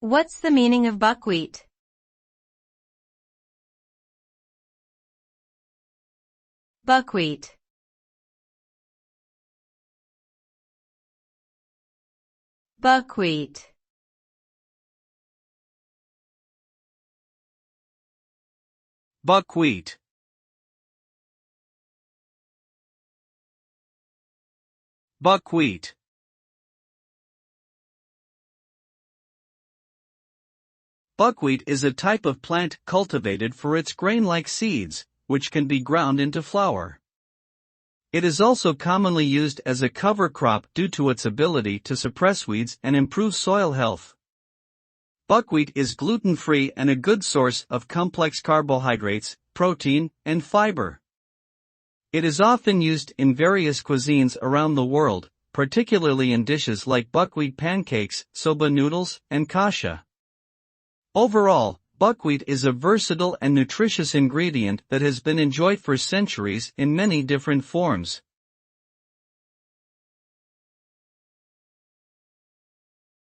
What's the meaning of buckwheat? Buckwheat. Buckwheat. Buckwheat. Buckwheat. Buckwheat is a type of plant cultivated for its grain-like seeds, which can be ground into flour. It is also commonly used as a cover crop due to its ability to suppress weeds and improve soil health. Buckwheat is gluten-free and a good source of complex carbohydrates, protein, and fiber. It is often used in various cuisines around the world, particularly in dishes like buckwheat pancakes, soba noodles, and kasha. Overall, buckwheat is a versatile and nutritious ingredient that has been enjoyed for centuries in many different forms.